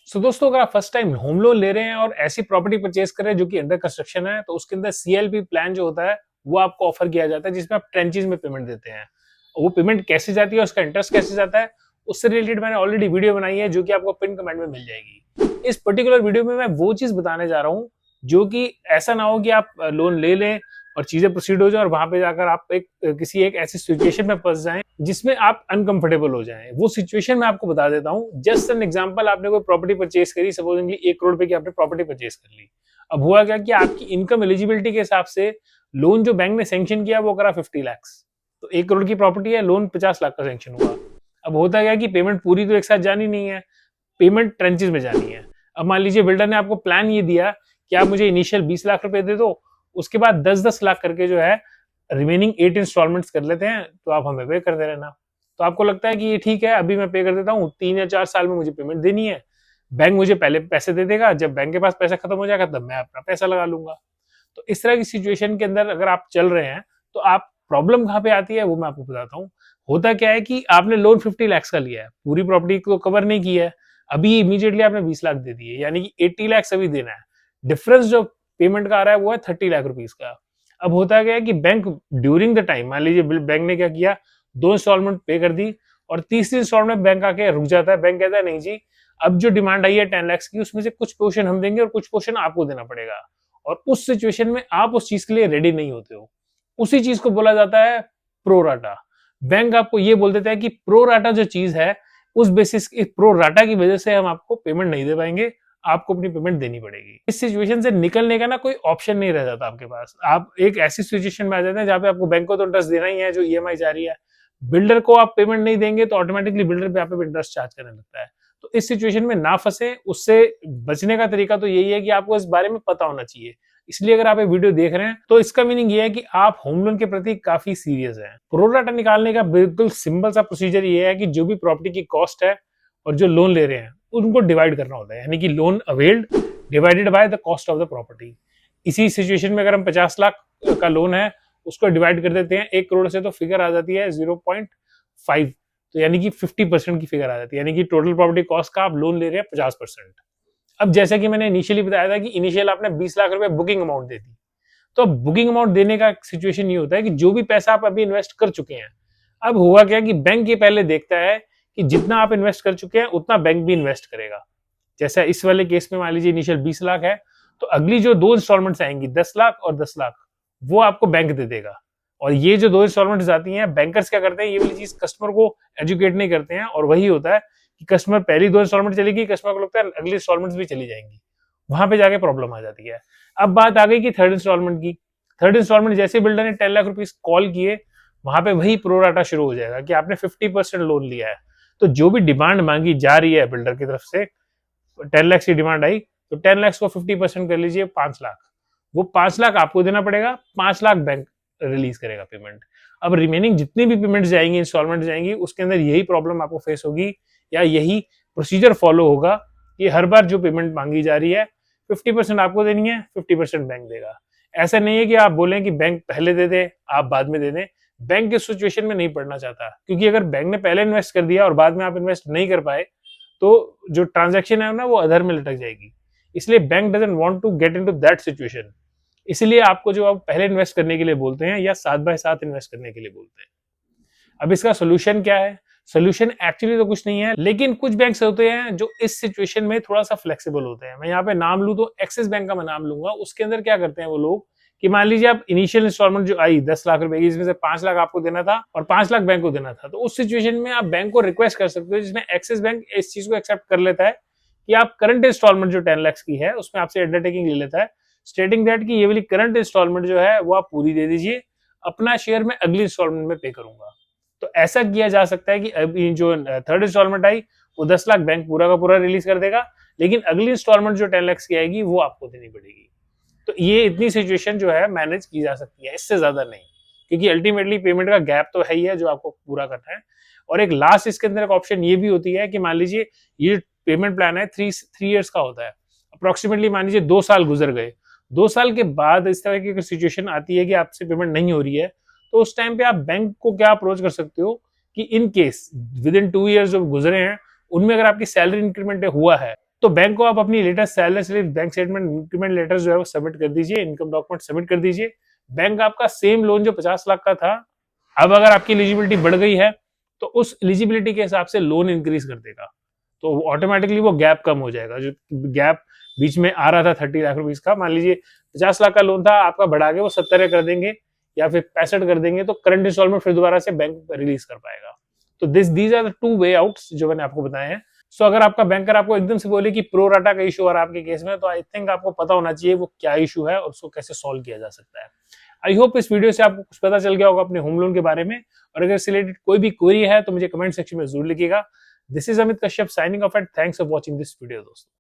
दोस्तों, अगर आप फर्स्ट टाइम होम लोन ले रहे हैं और ऐसी प्रॉपर्टी परचेज कर रहे हैं जो कि अंडर कंस्ट्रक्शन है, तो उसके अंदर सीएलपी प्लान जो होता है वो आपको ऑफर किया जाता है, जिसमें आप ट्रेंचेस में पेमेंट देते हैं। वो पेमेंट कैसे जाती है, उसका इंटरेस्ट कैसे जाता है, उससे रिलेटेड मैंने ऑलरेडी वीडियो बनाई है जो कि आपको पिन कमेंट में मिल जाएगी। इस पर्टिकुलर वीडियो में मैं वो चीज बताने जा रहा हूँ जो कि ऐसा ना हो कि आप लोन ले लें और चीजें प्रोसीड हो जाए और वहां पे जाकर आप किसी एक ऐसी सिचुएशन में फंस जाएं जिसमें आप अनकंफर्टेबल हो जाएं। वो सिचुएशन मैं आपको बता देता हूं। जस्ट एन एग्जांपल, आपने कोई प्रॉपर्टी परचेज करी, सपोजिंगली 1 करोड़ रुपए की आपने प्रॉपर्टी परचेज कर ली। अब हुआ क्या कि आपकी इनकम एलिजिबिलिटी के हिसाब से लोन जो बैंक ने सैंक्शन किया वो करा 50 लाख। तो 1 करोड़ की प्रॉपर्टी है, लोन 50 लाख का सैंक्शन हुआ। अब होता क्या कि पेमेंट पूरी तो एक साथ जानी नहीं है, पेमेंट ट्रेंचेस में जानी है। अब मान लीजिए बिल्डर ने आपको प्लान ये दिया कि आप मुझे इनिशियल 20 लाख रुपए दे दो, उसके बाद 10-10 लाख करके जो है रिमेनिंग 8 इंस्टॉलमेंट्स कर लेते हैं, तो आप हमें पे करते रहना। तो आपको लगता है कि ये ठीक है, अभी मैं पे कर देता हूँ, 3 या 4 साल में मुझे पेमेंट देनी है, बैंक मुझे पहले पैसे दे देगा, जब बैंक के पास पैसा खत्म हो जाएगा तब मैं अपना पैसा लगा लूंगा। तो इस तरह की सिचुएशन के अंदर अगर आप चल रहे हैं तो आप प्रॉब्लम कहाँ पे आती है वो मैं आपको बताता हूँ। होता क्या है कि आपने लोन 50 लाख का लिया है, पूरी प्रॉपर्टी को कवर नहीं किया है, अभी इमीडिएटली आपने 20 लाख दे दिए, यानी कि 80 लाख अभी देना है। डिफरेंस जो पेमेंट का आ रहा है वो है 30 लाख रुपीज का। अब होता क्या है कि बैंक ड्यूरिंग द टाइम, मान लीजिए बैंक ने क्या किया, 2 इंस्टॉलमेंट पे कर दी और तीसरी इंस्टॉलमेंट बैंक आके रुक जाता है। बैंक कहता है नहीं जी, अब जो डिमांड आई है 10 लाख की, उसमें से कुछ पोर्शन हम देंगे और कुछ पोर्शन आपको देना पड़ेगा। और उस सिचुएशन में आप उस चीज के लिए रेडी नहीं होते हो। उसी चीज को बोला जाता है प्रोराटा। बैंक आपको ये बोल देता है कि प्रोराटा जो चीज है, उस बेसिस प्रोराटा की वजह से हम आपको पेमेंट नहीं दे पाएंगे, आपको अपनी पेमेंट देनी पड़ेगी। इस सिचुएशन से निकलने का ना कोई ऑप्शन नहीं रह जाता आपके पास। आप एक ऐसी सिचुएशन में आ जाते हैं जहां पे आपको बैंक को तो इंटरेस्ट देना ही है, जो ईएमआई जा रही है, बिल्डर को आप पेमेंट नहीं देंगे तो ऑटोमेटिकली बिल्डर पे आप इंटरेस्ट चार्ज करने लगता है। तो इस सिचुएशन में ना फंसे, उससे बचने का तरीका तो यही है कि आपको इस बारे में पता होना चाहिए। इसलिए अगर आप ये वीडियो देख रहे हैं तो इसका मीनिंग ये है कि आप होम लोन के प्रति काफी सीरियस हैं। प्रोराटा निकालने का बिल्कुल सिंपल सा प्रोसीजर ये है कि जो भी प्रॉपर्टी की कॉस्ट है और जो लोन ले रहे हैं उनको डिवाइड करना होता है, यानी कि loan availed divided by the cost of the property. इसी सिचुएशन में अगर हम 50 लाख का लोन है उसको डिवाइड कर देते हैं 1 करोड़ से, तो फिगर आ जाती है 0.5, तो यानी कि 50% की फिगर आ जाती है, यानी कि टोटल प्रॉपर्टी कॉस्ट का आप लोन ले रहे हैं 50%। अब जैसे कि मैंने इनिशियली बताया था कि इनिशियल आपने 20 लाख रुपए बुकिंग अमाउंट दे दी, तो अब बुकिंग अमाउंट देने का सिचुएशन ये होता है कि जो भी पैसा आप अभी इन्वेस्ट कर चुके हैं, अब हुआ क्या कि बैंक ये पहले देखता है कि जितना आप इन्वेस्ट कर चुके हैं उतना बैंक भी इन्वेस्ट करेगा। जैसा इस वाले केस में मान लीजिए इनिशियल 20 लाख है, तो अगली जो 2 इंस्टॉलमेंट्स आएंगी 10 लाख और 10 लाख, वो आपको बैंक दे देगा। और ये जो 2 इंस्टॉलमेंट्स आती हैं, बैंकर्स क्या करते हैं, ये वाली चीज कस्टमर को एजुकेट नहीं करते हैं, और वही होता है कि कस्टमर पहली 2 इंस्टॉलमेंट चलेगी, कस्टमर को लगता है अगली इंस्टॉलमेंट्स भी चली जाएंगी, वहां पे जाके प्रॉब्लम आ जाती है। अब बात आ गई कि थर्ड इंस्टॉलमेंट की। थर्ड इंस्टॉलमेंट जैसे बिल्डर ने 10 लाख रुपीज कॉल किए, वहां पे वही प्रोराटा शुरू हो जाएगा कि आपने 50% लोन लिया है, तो जो भी डिमांड मांगी जा रही है बिल्डर की तरफ से, 10 लाख की डिमांड आई, तो 10 लाख को 50% कर लीजिए 5 लाख, वो 5 लाख आपको देना पड़ेगा, 5 लाख बैंक रिलीज करेगा पेमेंट। अब रिमेनिंग जितनी भी पेमेंट जाएंगी, इंस्टॉलमेंट जाएंगी, उसके अंदर यही प्रॉब्लम आपको फेस होगी, या यही प्रोसीजर फॉलो होगा कि हर बार जो पेमेंट मांगी जा रही है 50% आपको देनी है, 50% बैंक देगा। ऐसा नहीं है कि आप बोलें कि बैंक पहले दे दे आप बाद में दे दें। बैंक इस सिचुएशन में नहीं पड़ना चाहता, क्योंकि अगर बैंक ने पहले इन्वेस्ट कर दिया और बाद में आप इन्वेस्ट नहीं कर पाए, तो जो ट्रांजैक्शन है ना वो अधर में लटक जाएगी। इसलिए bank doesn't want to get into that situation. इसलिए आपको जो आप पहले इन्वेस्ट करने के लिए बोलते हैं या साथ बाय साथ इन्वेस्ट करने के लिए बोलते हैं। अब इसका सोल्यूशन क्या है? सोल्यूशन एक्चुअली तो कुछ नहीं है, लेकिन कुछ बैंक्स होते हैं जो इस सिचुएशन में थोड़ा सा फ्लेक्सिबल होते हैं। मैं यहाँ पे नाम लूं तो एक्सिस बैंक का मैं नाम लूंगा। उसके अंदर क्या करते हैं वो लोग कि मान लीजिए आप इनिशियल इंस्टॉलमेंट जो आई 10 लाख रुपए की, इसमें से 5 लाख आपको देना था और 5 लाख बैंक को देना था, तो उस सिचुएशन में आप बैंक को रिक्वेस्ट कर सकते हो, जिसमें एक्सिस बैंक इस चीज को एक्सेप्ट कर लेता है कि आप करंट इंस्टॉलमेंट जो 10 लाख की है उसमें आपसे अंडरटेकिंग ले लेता है, स्टेटिंग दैट कि ये वाली करंट इंस्टॉलमेंट जो है वो आप पूरी दे दीजिए, अपना शेयर में अगली इंस्टॉलमेंट में पे करूंगा। तो ऐसा किया जा सकता है कि अभी जो थर्ड इंस्टॉलमेंट आई वो 10 लाख बैंक पूरा का पूरा रिलीज कर देगा, लेकिन अगली इंस्टॉलमेंट जो 10 लाख की आएगी वो आपको देनी पड़ेगी। तो ये इतनी सिचुएशन जो है मैनेज की जा सकती है, इससे ज्यादा नहीं, क्योंकि अल्टीमेटली पेमेंट का गैप तो है ही है जो आपको पूरा करना है। और एक लास्ट इसके अंदर एक ऑप्शन ये भी होती है कि मान लीजिए ये पेमेंट प्लान है 3 ईयर्स का होता है, अप्रोक्सीमेटली मान लीजिए 2 साल गुजर गए, 2 साल के बाद इस तरह की सिचुएशन आती है कि आपसे पेमेंट नहीं हो रही है, तो उस टाइम पे आप बैंक को क्या अप्रोच कर सकते हो कि in case with in 2 years जो गुजरे हैं उनमें अगर आपकी सैलरी इंक्रीमेंट हुआ है तो बैंक को आप अपनी latest salary slip, bank statement, increment letter जो है वो सबमिट कर दीजिए, इनकम डॉक्यूमेंट सबमिट कर दीजिए। बैंक आपका सेम लोन जो 50 लाख का था, अब अगर आपकी एलिजिबिलिटी बढ़ गई है तो उस एलिजिबिलिटी के हिसाब से लोन इंक्रीज कर देगा, तो ऑटोमेटिकली वो गैप कम हो जाएगा। जो गैप बीच में आ रहा था 30 लाख रुपीज का, मान लीजिए 50 लाख का लोन था, आपका बढ़ा के वो 70 कर देंगे या फिर 65 कर देंगे, तो करंट इंस्टॉलमेंट फिर दोबारा से बैंक रिलीज कर पाएगा। तो these are the two way outs जो मैंने आपको बताए हैं। सो अगर आपका बैंकर आपको एकदम से बोले कि प्रो राटा का इशू आ रहा है आपके केस में, तो आई थिंक आपको पता होना चाहिए वो क्या इशू है और उसको कैसे सॉल्व किया जा सकता है। आई होप इस वीडियो से आपको कुछ पता चल गया होगा अपने होम लोन के बारे में, और अगर इससे रिलेटेड कोई भी क्वेरी है तो मुझे कमेंट सेक्शन में जरूर लिखिएगा। This is Amit Kashyap signing off and thanks for watching this video दोस्तों।